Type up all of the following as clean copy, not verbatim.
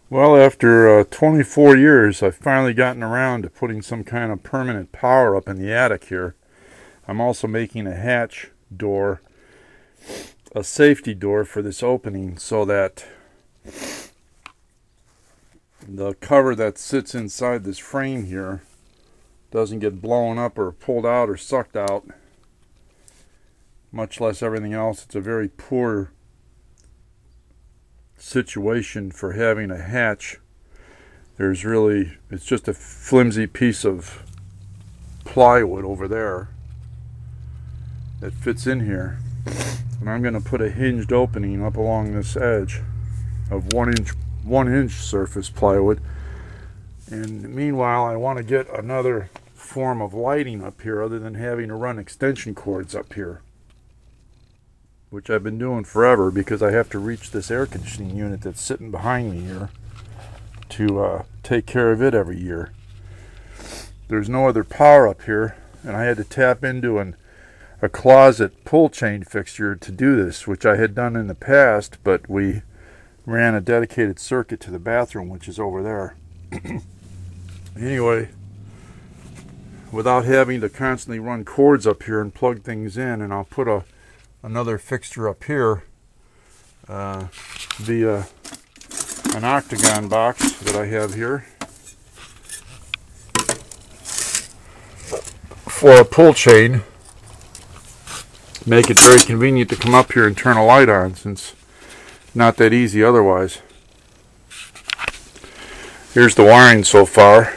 Well, after 24 years, I've finally gotten around to putting some kind of permanent power up in the attic here. I'm also making a hatch door, a safety door for this opening, so that the cover that sits inside this frame here doesn't get blown up or pulled out or sucked out, much less everything else. It's a very poor situation for having a hatch. It's just a flimsy piece of plywood over there that fits in here, and I'm going to put a hinged opening up along this edge of 1 inch surface plywood. And meanwhile, I want to get another form of lighting up here other than having to run extension cords up here, which I've been doing forever because I have to reach this air conditioning unit that's sitting behind me here to take care of it every year. There's no other power up here, and I had to tap into a closet pull chain fixture to do this, which I had done in the past, but we ran a dedicated circuit to the bathroom, which is over there. Anyway, without having to constantly run cords up here and plug things in, and I'll put another fixture up here via an octagon box that I have here for a pull chain. Make it very convenient to come up here and turn a light on, since it's not that easy otherwise. Here's the wiring so far.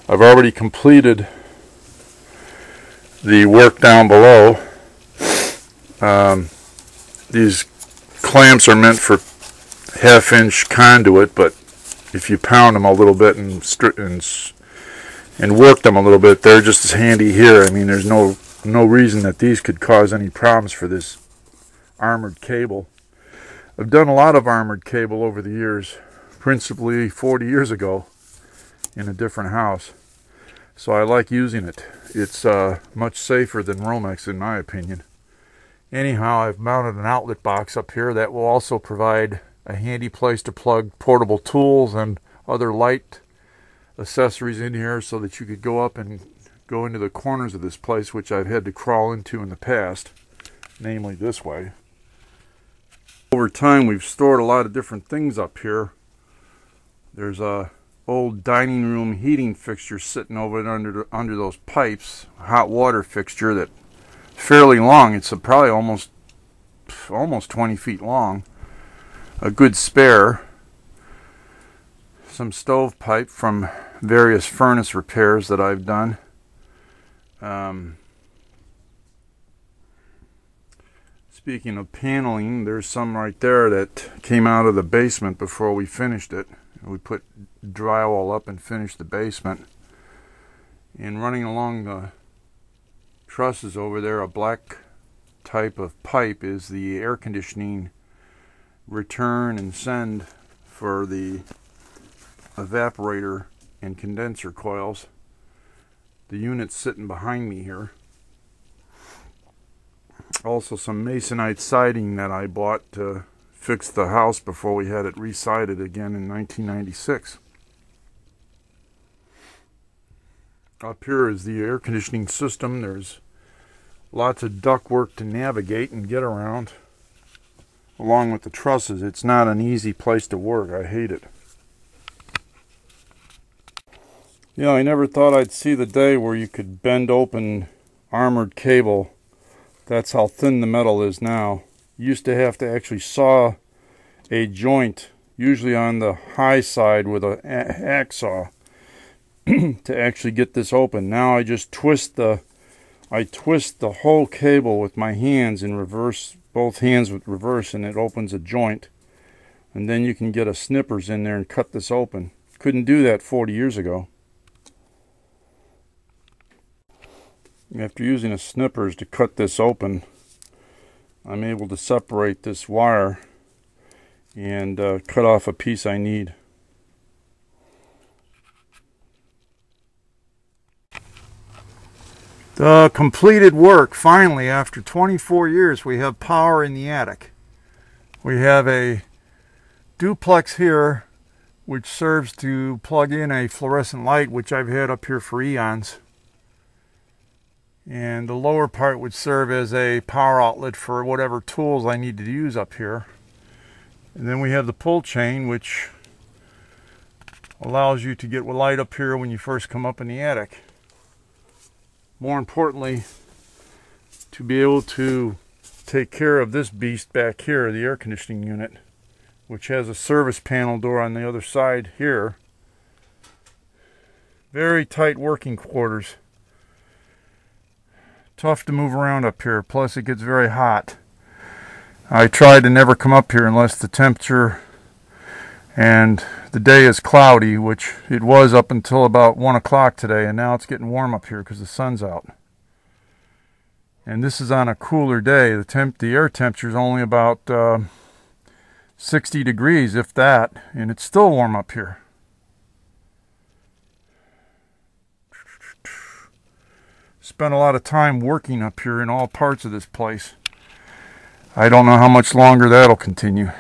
I've already completed the work down below. These clamps are meant for 1/2 inch conduit, but if you pound them a little bit and work them a little bit, they're just as handy here. I mean, there's no reason that these could cause any problems for this armored cable. I've done a lot of armored cable over the years, principally 40 years ago in a different house, so I like using it. It's much safer than Romex, in my opinion. Anyhow, I've mounted an outlet box up here that will also provide a handy place to plug portable tools and other light accessories in here, so that you could go up and go into the corners of this place, which I've had to crawl into in the past, namely this way. Over time, we've stored a lot of different things up here. There's a old dining room heating fixture sitting over under those pipes, a hot water fixture that fairly long. It's probably almost 20 feet long. A good spare. Some stove pipe from various furnace repairs that I've done. Speaking of paneling, there's some right there that came out of the basement before we finished it. We put drywall up and finished the basement. And running along the trusses over there, a black type of pipe, is the air conditioning return and send for the evaporator and condenser coils. The unit's sitting behind me here. Also some masonite siding that I bought to fix the house before we had it re-sided again in 1996. Up here is the air conditioning system. There's lots of ductwork to navigate and get around, along with the trusses. It's not an easy place to work. I hate it. You know, I never thought I'd see the day where you could bend open armored cable. That's how thin the metal is now. You used to have to actually saw a joint, usually on the high side with an hacksaw, to actually get this open. Now I just twist the whole cable with my hands in reverse, both hands with reverse, and it opens a joint. And then you can get a snippers in there and cut this open. Couldn't do that 40 years ago. After using a snippers to cut this open, I'm able to separate this wire and cut off a piece I need. The completed work. Finally, after 24 years, we have power in the attic. We have a duplex here which serves to plug in a fluorescent light, which I've had up here for eons. And the lower part would serve as a power outlet for whatever tools I need to use up here. And then we have the pull chain, which allows you to get light up here when you first come up in the attic. More importantly, to be able to take care of this beast back here, the air conditioning unit, which has a service panel door on the other side here. Very tight working quarters. Tough to move around up here, plus it gets very hot. I try to never come up here unless the temperature and the day is cloudy, which it was up until about 1 o'clock today, and now it's getting warm up here because the sun's out. And this is on a cooler day. The air temperature is only about 60 degrees, if that, and it's still warm up here. Spent a lot of time working up here in all parts of this place. I don't know how much longer that'll continue.